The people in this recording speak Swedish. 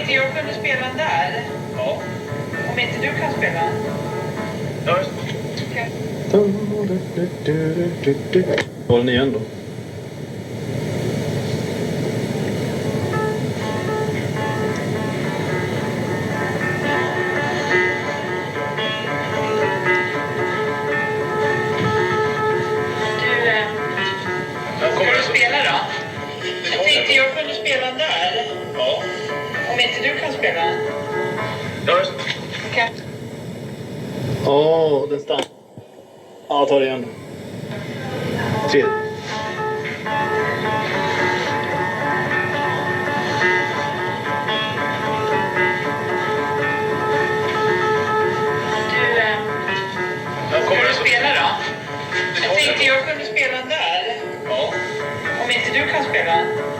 tänkte jag kunde spela den där. Ja. Om inte du kan spela den. Ja. Okej. Var den igen då? Ska du spela då? Jag tänkte jag kunde spela den där. Ja. Om inte du kan spela den. Ja. Okej. Åh, den stannar. Ja, ta det igen då. 3. Ska du spela då? Jag tänkte jag kunde spela den där. Ja. Om inte du kan spela den.